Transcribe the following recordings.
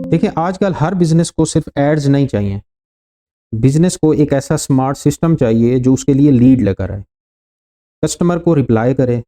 देखिए, आजकल हर बिजनेस को सिर्फ एड्स नहीं चाहिए। बिजनेस को एक ऐसा स्मार्ट सिस्टम चाहिए जो उसके लिए लीड लेकर आए, कस्टमर को रिप्लाई करे,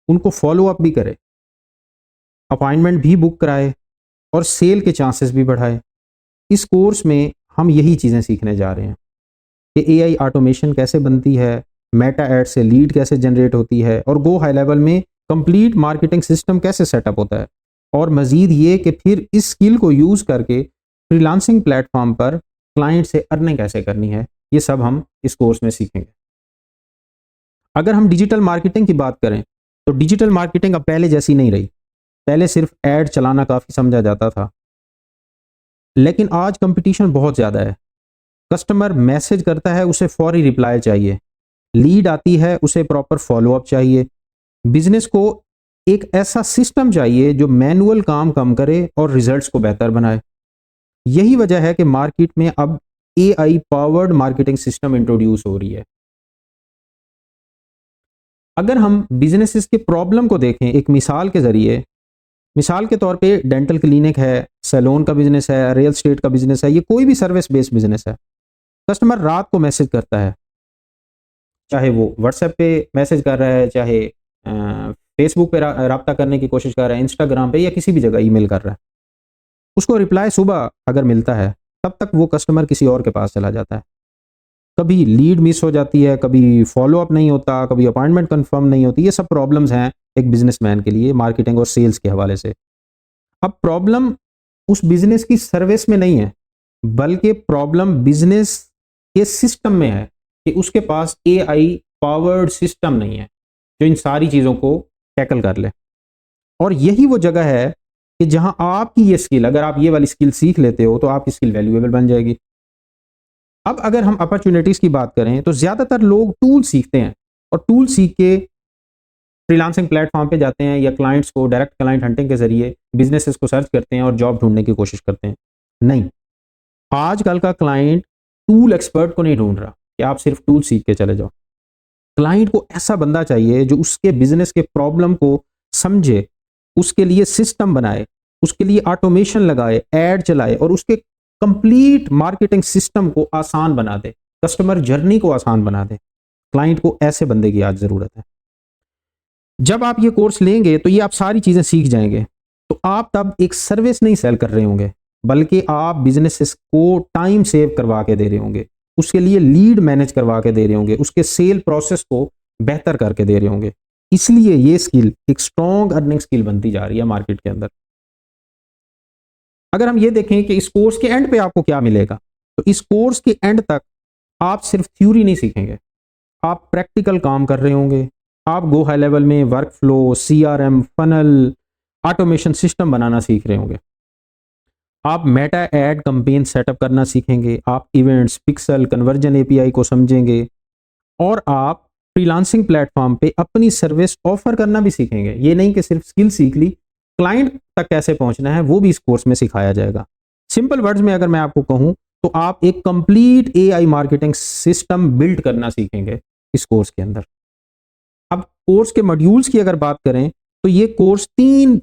उनको फॉलो अप भी करे, अपॉइंटमेंट भी बुक कराए और सेल के चांसेस भी बढ़ाए। इस कोर्स में हम यही चीज़ें सीखने जा रहे हैं कि एआई ऑटोमेशन कैसे बनती है, मेटा एड से लीड कैसे जनरेट होती है और गो हाई लेवल में कंप्लीट मार्केटिंग सिस्टम कैसे सेटअप होता है। और मज़ीद ये कि फिर इस स्किल को यूज़ करके फ्रीलांसिंग प्लेटफॉर्म पर क्लाइंट से अर्निंग कैसे करनी है, ये सब हम इस कोर्स में सीखेंगे। अगर हम डिजिटल मार्केटिंग की बात करें तो डिजिटल मार्केटिंग अब पहले जैसी नहीं रही। पहले सिर्फ ऐड चलाना काफ़ी समझा जाता था, लेकिन आज कंपटीशन बहुत ज़्यादा है। कस्टमर मैसेज करता है, उसे फौरी रिप्लाई चाहिए। लीड आती है, उसे प्रॉपर फॉलो अप चाहिए। बिजनेस को एक ऐसा सिस्टम चाहिए जो मैनुअल काम कम करे और रिजल्ट्स को बेहतर बनाए। यही वजह है कि मार्केट में अब AI powered marketing system introduce हो रही है। अगर हम बिजनेसेस के प्रॉब्लम को देखें एक मिसाल के जरिए, मिसाल के तौर पे डेंटल क्लिनिक है, सैलून का बिजनेस है, रियल एस्टेट का बिजनेस है, ये कोई भी सर्विस बेस्ड बिजनेस है। कस्टमर रात को मैसेज करता है, चाहे वो व्हाट्सएप पे मैसेज कर रहा है, चाहे फेसबुक पे राब्ता करने की कोशिश कर रहा है, इंस्टाग्राम पे या किसी भी जगह ईमेल कर रहा है। उसको रिप्लाई सुबह अगर मिलता है, तब तक वो कस्टमर किसी और के पास चला जाता है। कभी लीड मिस हो जाती है, कभी फॉलो अप नहीं होता, कभी अपॉइंटमेंट कंफर्म नहीं होती। ये सब प्रॉब्लम्स हैं एक बिजनेसमैन के लिए मार्केटिंग और सेल्स के हवाले से। अब प्रॉब्लम उस बिजनेस की सर्विस में नहीं है, बल्कि प्रॉब्लम बिजनेस के सिस्टम में है कि उसके पास एआई पावर्ड सिस्टम नहीं है जो इन सारी चीज़ों को टैकल कर ले। और यही वो जगह है कि जहां आपकी ये स्किल, अगर आप ये वाली स्किल सीख लेते हो तो आपकी स्किल वैल्यूएबल बन जाएगी। अब अगर हम अपॉर्चुनिटीज की बात करें तो ज्यादातर लोग टूल सीखते हैं और टूल सीख के फ्रीलांसिंग प्लेटफॉर्म पे जाते हैं या क्लाइंट्स को डायरेक्ट क्लाइंट हंटिंग के जरिए बिजनेसेस को सर्च करते हैं और जॉब ढूंढने की कोशिश करते हैं। नहीं, आजकल का क्लाइंट टूल एक्सपर्ट को नहीं ढूंढ रहा कि आप सिर्फ टूल सीख के चले जाओ। क्लाइंट को ऐसा बंदा चाहिए जो उसके बिजनेस के प्रॉब्लम को समझे, उसके लिए सिस्टम बनाए, उसके लिए ऑटोमेशन लगाए, एड चलाए और उसके कंप्लीट मार्केटिंग सिस्टम को आसान बना दे, कस्टमर जर्नी को आसान बना दे। क्लाइंट को ऐसे बंदे की आज जरूरत है। जब आप ये कोर्स लेंगे तो ये आप सारी चीजें सीख जाएंगे, तो आप तब एक सर्विस नहीं सेल कर रहे होंगे, बल्कि आप बिजनेसेस को टाइम सेव करवा के दे रहे होंगे, उसके लिए लीड मैनेज करवा के दे रहे होंगे, उसके सेल प्रोसेस को बेहतर करके दे रहे होंगे। इसलिए ये स्किल एक स्ट्रॉन्ग अर्निंग स्किल बनती जा रही है मार्केट के अंदर। अगर हम ये देखें कि इस कोर्स के एंड पे आपको क्या मिलेगा, तो इस कोर्स के एंड तक आप सिर्फ थ्योरी नहीं सीखेंगे, आप प्रैक्टिकल काम कर रहे होंगे। आप गो हाई लेवल में workflow, CRM, funnel, automation system बनाना सीख रहे होंगे। आप मेटा एड कैंपेन सेटअप करना सीखेंगे, आप इवेंट्स, पिक्सल, कन्वर्जन एपीआई को समझेंगे और आप फ्रीलांसिंग प्लेटफॉर्म पे अपनी सर्विस ऑफर करना भी सीखेंगे। ये नहीं कि सिर्फ स्किल सीख ली, क्लाइंट तक कैसे पहुंचना है वो भी इस कोर्स में सिखाया जाएगा। सिंपल वर्ड्स में अगर मैं आपको कहूं तो आप एक complete AI marketing system build करना सीखेंगे इस कोर्स के अंदर। अब कोर्स के मॉड्यूल्स की अगर बात करें तो ये कोर्स 3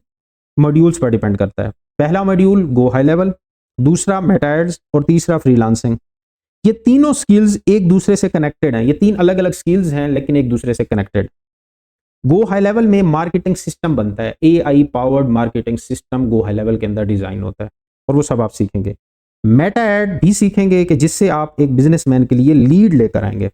मॉड्यूल्स पर डिपेंड करता है। पहला मॉड्यूल गो हाई लेवल, दूसरा मेटा एड्स और तीसरा फ्रीलांसिंग। ये तीनों स्किल्स एक दूसरे से कनेक्टेड हैं। ये 3 अलग अलग स्किल्स हैं लेकिन एक दूसरे से कनेक्टेड। गो हाई लेवल में मार्केटिंग सिस्टम बनता है, एआई पावर्ड मार्केटिंग सिस्टम गो हाई लेवल के अंदर डिजाइन होता है और वो सब आप सीखेंगे। मेटा एड भी सीखेंगे कि जिससे आप एक बिजनेसमैन के लिए लीड लेकर आएंगे।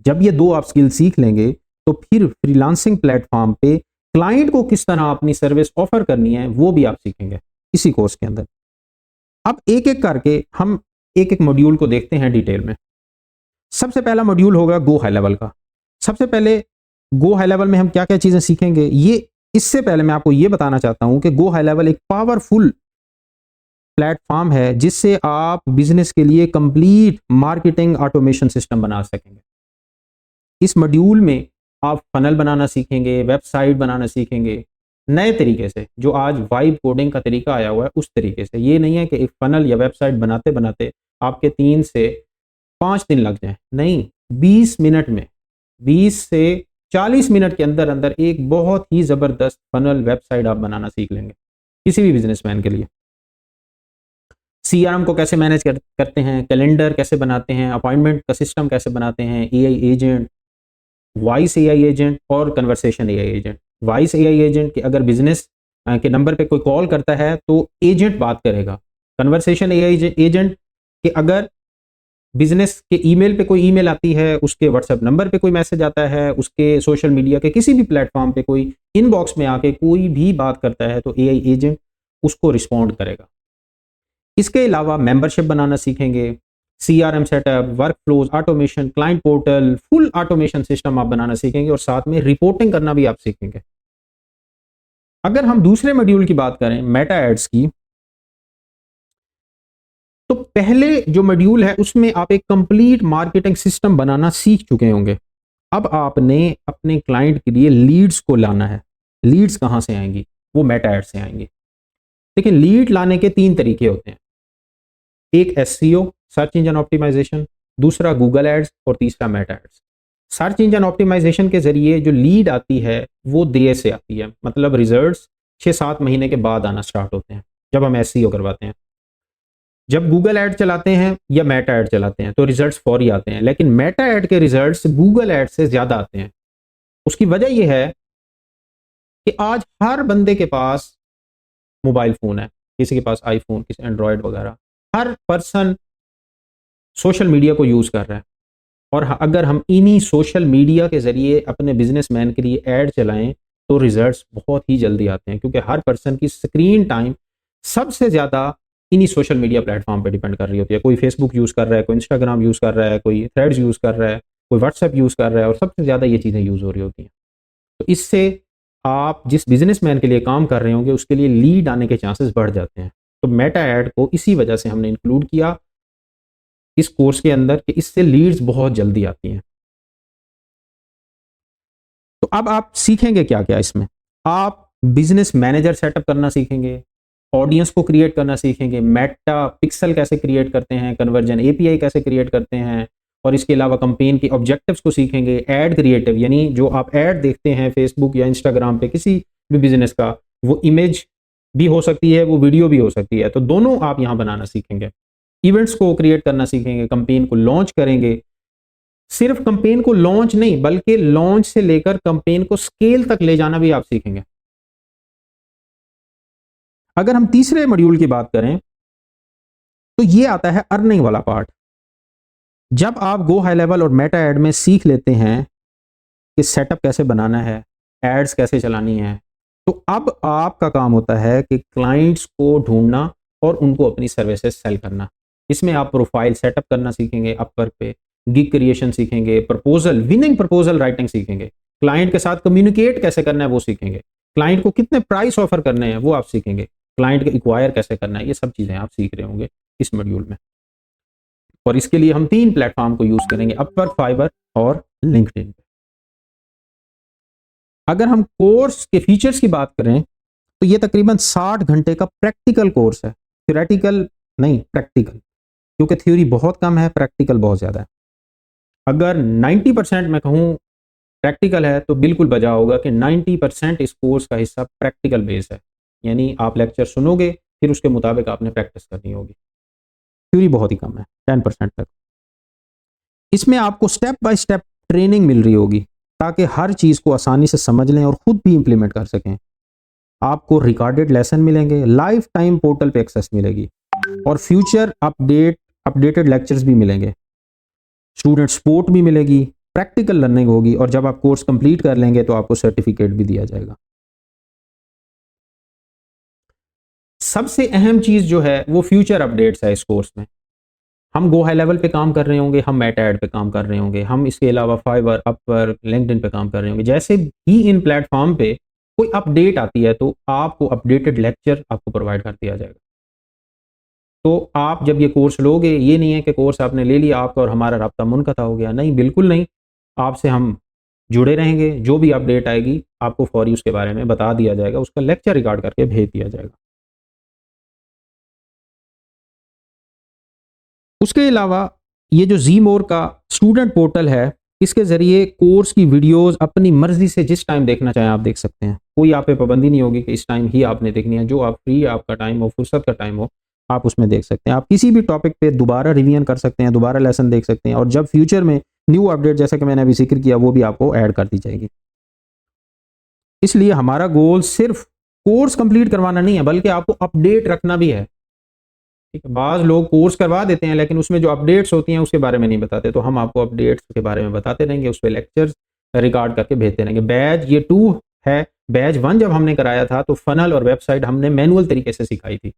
जब ये 2 आप स्किल सीख लेंगे तो फिर फ्रीलांसिंग प्लेटफॉर्म पे क्लाइंट को किस तरह अपनी सर्विस ऑफर करनी है वो भी आप सीखेंगे इसी कोर्स के अंदर। अब एक एक करके हम एक एक मॉड्यूल को देखते हैं डिटेल में। सबसे पहला मॉड्यूल होगा गो हाई लेवल का। सबसे पहले गो हाई लेवल में हम क्या क्या चीजें सीखेंगे, ये इससे पहले मैं आपको ये बताना चाहता हूं कि गो हाई लेवल एक पावरफुल प्लेटफॉर्म है जिससे आप बिजनेस के लिए कंप्लीट मार्केटिंग ऑटोमेशन सिस्टम बना सकेंगे। इस मॉड्यूल में आप फनल बनाना सीखेंगे, वेबसाइट बनाना सीखेंगे नए तरीके से, जो आज वाइब कोडिंग का तरीका आया हुआ है उस तरीके से। ये नहीं है कि एक फनल या वेबसाइट बनाते बनाते आपके 3 से 5 दिन लग जाए, नहीं, 20 मिनट में, 20 से 40 मिनट के अंदर अंदर एक बहुत ही ज़बरदस्त फनल वेबसाइट आप बनाना सीख लेंगे किसी भी बिजनेसमैन के लिए। CRM को कैसे मैनेज करते हैं, कैलेंडर कैसे बनाते हैं, अपॉइंटमेंट का सिस्टम कैसे बनाते हैं, AI agent, voice AI agent और conversation AI agent. Voice AI agent कि अगर बिजनेस के नंबर पे कोई कॉल करता है तो एजेंट बात करेगा। कन्वर्सेशन AI एजेंट कि अगर बिजनेस के ईमेल पे कोई ईमेल आती है, उसके व्हाट्सएप नंबर पे कोई मैसेज आता है, उसके सोशल मीडिया के किसी भी प्लेटफॉर्म पे कोई इनबॉक्स में आके कोई भी बात करता है तो AI एजेंट उसको रिस्पॉन्ड करेगा। इसके अलावा मेंबरशिप बनाना सीखेंगे, CRM setup, work flows, automation, client portal, full automation system आप बनाना सीखेंगे और साथ में रिपोर्टिंग करना भी आप सीखेंगे। अगर हम दूसरे मॉड्यूल की बात करें मेटा एड्स की, तो पहले जो मॉड्यूल है उसमें आप एक कंप्लीट मार्केटिंग सिस्टम बनाना सीख चुके होंगे। अब आपने अपने क्लाइंट के लिए लीड्स को लाना है। लीड्स कहां से आएंगी? वो मेटा एड से आएंगी। लेकिन लीड लाने के 3 तरीके होते हैं, एक SEO सर्च इंजन ऑप्टिमाइजेशन, दूसरा गूगल एड्स और तीसरा Meta ads. Search engine optimisation के जरिए जो लीड आती है वो देर से आती है, मतलब रिजल्ट्स 6-7 महीने के बाद आना स्टार्ट होते हैं जब हम SEO करवाते हैं। जब गूगल ऐड चलाते हैं या मेटा ऐड चलाते हैं तो रिजल्ट्स फौरी आते हैं, लेकिन मेटा ऐड के रिजल्ट्स गूगल ऐड से ज्यादा आते हैं। उसकी वजह यह है कि आज हर बंदे के पास मोबाइल फोन है, किसी के पास आईफोन, किसी एंड्रॉयड वगैरह, हर पर्सन सोशल मीडिया को यूज कर रहा है। और अगर हम इन्हीं सोशल मीडिया के जरिए अपने बिजनेसमैन के लिए ऐड चलाएं तो रिजल्ट्स बहुत ही जल्दी आते हैं, क्योंकि हर पर्सन की स्क्रीन टाइम सबसे ज्यादा इन्हीं सोशल मीडिया प्लेटफॉर्म पे डिपेंड कर रही होती है। कोई फेसबुक यूज कर रहा है, कोई इंस्टाग्राम यूज कर रहा है, कोई थ्रेड्स यूज कर रहा है, कोई व्हाट्सएप यूज कर रहा है, और सबसे ज्यादा ये चीजें यूज हो रही होती हैं। तो इससे आप जिस बिजनेसमैन के लिए काम कर रहे होंगे उसके लिए लीड आने के चांसेस बढ़ जाते हैं। तो मेटा ऐड को इसी वजह से हमने इंक्लूड किया इस कोर्स के अंदर कि इससे लीड्स बहुत जल्दी आती हैं। तो अब आप सीखेंगे क्या क्या इसमें? आप बिजनेस मैनेजर सेटअप करना सीखेंगे, ऑडियंस को क्रिएट करना सीखेंगे, मेटा पिक्सल कैसे क्रिएट करते हैं, कन्वर्जन API कैसे क्रिएट करते हैं, और इसके अलावा कंपेन के ऑब्जेक्टिव्स को सीखेंगे। ऐड क्रिएटिव यानी जो आप ऐड देखते हैं फेसबुक या इंस्टाग्राम पे किसी भी बिजनेस का, वो इमेज भी हो सकती है, वो वीडियो भी हो सकती है, तो दोनों आप यहाँ बनाना सीखेंगे। इवेंट्स को क्रिएट करना सीखेंगे, कंपेन को लॉन्च करेंगे। सिर्फ कंपेन को लॉन्च नहीं बल्कि लॉन्च से लेकर कंपेन को स्केल तक ले जाना भी आप सीखेंगे। अगर हम तीसरे मॉड्यूल की बात करें तो ये आता है अर्निंग वाला पार्ट। जब आप गो हाई लेवल और मेटा एड में सीख लेते हैं कि सेटअप कैसे बनाना है, एड्स कैसे चलानी है, तो अब आपका काम होता है कि क्लाइंट्स को ढूंढना और उनको अपनी सर्विसेज सेल करना। इसमें आप प्रोफाइल सेटअप करना सीखेंगे, अपवर्क पे गिग क्रिएशन सीखेंगे, प्रपोजल विनिंग प्रपोजल राइटिंग सीखेंगे, क्लाइंट के साथ कम्युनिकेट कैसे करना है वो सीखेंगे, क्लाइंट को कितने प्राइस ऑफर करने हैं वो आप सीखेंगे, क्लाइंट को एक्वायर कैसे करना है, ये सब चीजें आप सीख रहे होंगे इस मॉड्यूल में। और इसके लिए हम 3 प्लेटफॉर्म को यूज करेंगे, अपवर्क, फाइवर और लिंक्डइन। अगर हम कोर्स के फीचर्स की बात करें तो ये तकरीबन 60 घंटे का प्रैक्टिकल कोर्स है, थ्योरेटिकल नहीं प्रैक्टिकल, क्योंकि थ्योरी बहुत कम है, प्रैक्टिकल बहुत ज्यादा है। अगर 90% मैं कहूँ प्रैक्टिकल है तो बिल्कुल बजा होगा कि 90% इस कोर्स का हिस्सा प्रैक्टिकल बेस है, यानी आप लेक्चर सुनोगे फिर उसके मुताबिक आपने प्रैक्टिस करनी होगी। थ्योरी बहुत ही कम है, 10% तक। इसमें आपको स्टेप बाय स्टेप ट्रेनिंग मिल रही होगी ताकि हर चीज़ को आसानी से समझ लें और खुद भी इंप्लीमेंट कर सकें। आपको रिकॉर्डेड लेसन मिलेंगे, लाइफ टाइम पोर्टल पे एक्सेस मिलेगी और फ्यूचर अपडेटेड लेक्चर्स भी मिलेंगे, स्टूडेंट सपोर्ट भी मिलेगी, प्रैक्टिकल लर्निंग होगी, और जब आप कोर्स कंप्लीट कर लेंगे तो आपको सर्टिफिकेट भी दिया जाएगा। सबसे अहम चीज जो है वो फ्यूचर अपडेट्स है इस कोर्स में। हम गो हाई लेवल पे काम कर रहे होंगे, हम मेटा एड पे काम कर रहे होंगे, हम इसके अलावा फाइवर, अपवर्क, लिंक्डइन पे काम कर रहे होंगे। जैसे ही इन प्लेटफॉर्म पे कोई अपडेट आती है तो आपको अपडेटेड लेक्चर आपको प्रोवाइड कर दिया जाएगा। तो आप जब ये कोर्स लोगे, ये नहीं है कि कोर्स आपने ले लिया आपका और हमारा राब्ता मुनक़ता हो गया, नहीं, बिल्कुल नहीं। आपसे हम जुड़े रहेंगे, जो भी अपडेट आएगी आपको फौरी उसके बारे में बता दिया जाएगा, उसका लेक्चर रिकॉर्ड करके भेज दिया जाएगा। उसके अलावा ये जो ज़ीमोर का स्टूडेंट पोर्टल है, इसके ज़रिए कोर्स की वीडियोस अपनी मर्ज़ी से जिस टाइम देखना चाहें आप देख सकते हैं। कोई आप पे पाबंदी नहीं होगी कि इस टाइम ही आपने देखनी है, जो आप फ्री आपका टाइम हो, फुर्सत का टाइम हो, आप उसमें देख सकते हैं। आप किसी भी टॉपिक पे दोबारा रिवीजन कर सकते हैं, दोबारा लेसन देख सकते हैं, और जब फ्यूचर में न्यू अपडेट जैसा कि मैंने अभी जिक्र किया वो भी आपको ऐड कर दी जाएगी। इसलिए हमारा गोल सिर्फ कोर्स कंप्लीट करवाना नहीं है, बल्कि आपको अपडेट रखना भी है। ठीक है, बाज लोग कोर्स करवा देते हैं लेकिन उसमें जो अपडेट्स होती हैं उसके बारे में नहीं बताते, तो हम आपको अपडेट्स के बारे में बताते रहेंगे, उस पर लेक्चर्स रिकॉर्ड करके भेजते रहेंगे। बैच ये 2 है। बैच 1 जब हमने कराया था तो फनल और वेबसाइट हमने मैनुअल तरीके से सिखाई थी,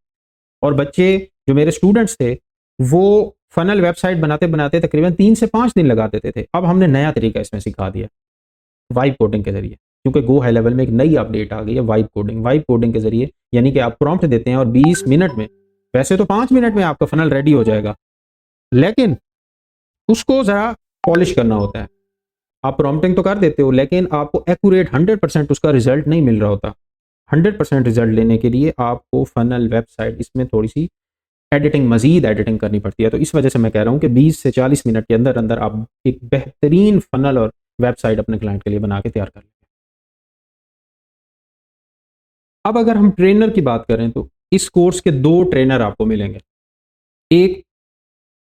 और बच्चे जो मेरे स्टूडेंट्स थे वो फनल वेबसाइट बनाते बनाते तकरीबन 3 से 5 दिन लगा देते थे। अब हमने नया तरीका इसमें सिखा दिया वाइब कोडिंग के जरिए, क्योंकि गो हाई लेवल में एक नई अपडेट आ गई है वाइब कोडिंग। वाइब कोडिंग के जरिए यानी कि आप प्रॉम्प्ट देते हैं और 20 मिनट में, वैसे तो 5 मिनट में आपका फनल रेडी हो जाएगा, लेकिन उसको ज़रा पॉलिश करना होता है। आप प्रॉम्प्टिंग तो कर देते हो लेकिन आपको एक्यूरेट 100% उसका रिजल्ट नहीं मिल रहा होता। 100% रिजल्ट लेने के लिए आपको फनल वेबसाइट इसमें थोड़ी सी एडिटिंग, मजीद एडिटिंग करनी पड़ती है। तो इस वजह से मैं कह रहा हूँ कि 20 से 40 मिनट के अंदर अंदर आप एक बेहतरीन फनल और वेबसाइट अपने क्लाइंट के लिए बना के तैयार कर लें। अब अगर हम ट्रेनर की बात करें तो इस कोर्स के 2 ट्रेनर आपको मिलेंगे। एक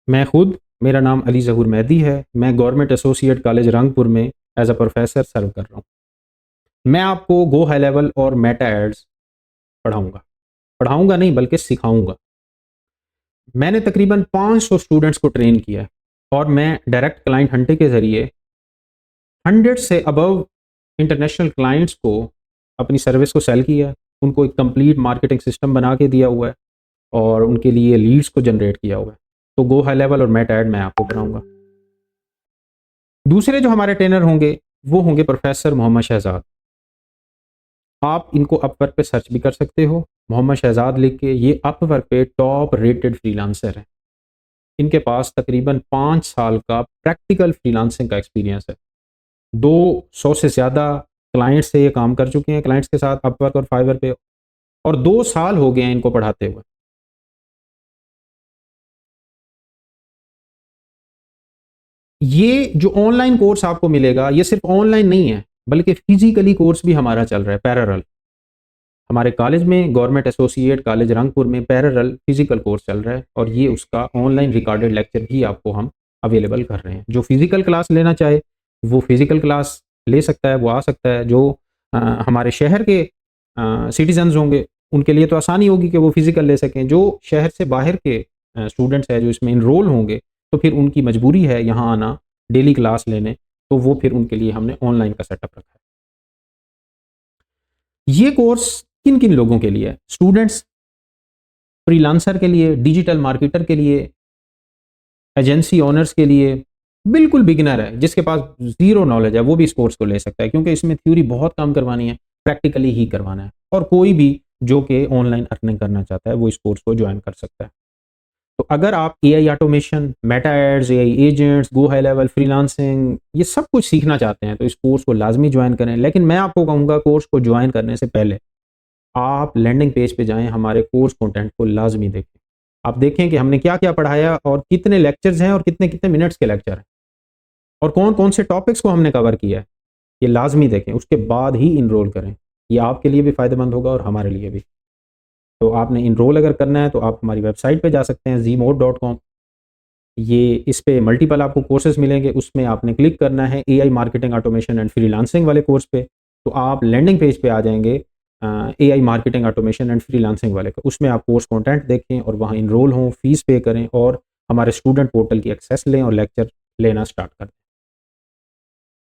मैं खुद, मेरा नाम अली ज़हूर मेहदी है, मैं गवर्नमेंट एसोसिएट कॉलेज रंगपुर में एज अ प्रोफेसर सर्व कर रहा हूँ। मैं आपको गो हाई लेवल और मेटा एड्स पढ़ाऊंगा नहीं बल्कि सिखाऊंगा। मैंने तकरीबन 500 स्टूडेंट्स को ट्रेन किया है, और मैं डायरेक्ट क्लाइंट हंटिंग के ज़रिए 100 से अबव इंटरनेशनल क्लाइंट्स को अपनी सर्विस को सेल किया, उनको एक कंप्लीट मार्केटिंग सिस्टम बना के दिया हुआ है, और उनके लिए लीड्स को जनरेट किया हुआ है। तो गो हाई लेवल और मेटा एड मैं आपको कराऊंगा। दूसरे जो हमारे ट्रेनर होंगे वो होंगे प्रोफेसर मोहम्मद शहजाद। आप इनको अपवर्क पे सर्च भी कर सकते हो, मोहम्मद शहजाद लिख के। ये अपवर्क पे टॉप रेटेड फ्रीलांसर हैं। इनके पास तकरीबन 5 साल का प्रैक्टिकल फ्रीलांसिंग का एक्सपीरियंस है। 200 से ज़्यादा क्लाइंट्स से ये काम कर चुके हैं, क्लाइंट्स के साथ अपवर्क और फाइवर पे, और 2 साल हो गए हैं इनको पढ़ाते हुए। ये जो ऑनलाइन कोर्स आपको मिलेगा ये सिर्फ ऑनलाइन नहीं है बल्कि फिजिकली कोर्स भी हमारा चल रहा है पैरेलल। हमारे कॉलेज में, गवर्नमेंट एसोसिएट कॉलेज रंगपुर में पैरेलल फिजिकल कोर्स चल रहा है, और ये उसका ऑनलाइन रिकॉर्डेड लेक्चर भी आपको हम अवेलेबल कर रहे हैं। जो फिजिकल क्लास लेना चाहे वो फिजिकल क्लास ले सकता है, वो आ सकता है। जो हमारे शहर के सिटीजन्स होंगे उनके लिए तो आसानी होगी कि वो फिजिकल ले सकें। जो शहर से बाहर के स्टूडेंट्स हैं जो इसमें इनरोल होंगे तो फिर उनकी मजबूरी है यहाँ आना डेली क्लास लेने, तो वो फिर उनके लिए हमने ऑनलाइन का सेटअप रखा है। ये कोर्स किन किन लोगों के लिए है? स्टूडेंट्स, फ्रीलांसर के लिए, डिजिटल मार्केटर के लिए, एजेंसी ओनर्स के लिए, बिल्कुल बिगिनर है जिसके पास जीरो नॉलेज है वो भी इस कोर्स को ले सकता है, क्योंकि इसमें थ्योरी बहुत कम करवानी है, प्रैक्टिकली ही करवाना है। और कोई भी जो कि ऑनलाइन अर्निंग करना चाहता है वो इस कोर्स को ज्वाइन कर सकता है। तो अगर आप AI automation, Meta ads, AI agents, go high level, freelancing, ये सब कुछ सीखना चाहते हैं तो इस कोर्स को लाजमी ज्वाइन करें। लेकिन मैं आपको कहूँगा कोर्स को ज्वाइन करने से पहले आप लैंडिंग पेज पे जाएं, हमारे कोर्स कंटेंट को लाजमी देखें। आप देखें कि हमने क्या क्या पढ़ाया और कितने लेक्चर्स हैं और कितने कितने मिनट्स के लेक्चर हैं और कौन कौन से टॉपिक्स को हमने कवर किया है, ये लाजमी देखें। उसके बाद ही इनरोल करें, ये आपके लिए भी फ़ायदेमंद होगा और हमारे लिए भी। तो आपने इनरोल अगर करना है तो आप हमारी वेबसाइट पे जा सकते हैं zmode.com। ये इस पे मल्टीपल आपको कोर्सेज मिलेंगे, उसमें आपने क्लिक करना है AI marketing automation and freelancing वाले कोर्स पे, तो आप लैंडिंग पेज पे आ जाएंगे AI marketing automation and freelancing वाले का। उसमें आप कोर्स कंटेंट देखें और वहाँ इनरोल हों, फीस पे करें और हमारे स्टूडेंट पोर्टल की एक्सेस लें और लेक्चर लेना स्टार्ट कर दें।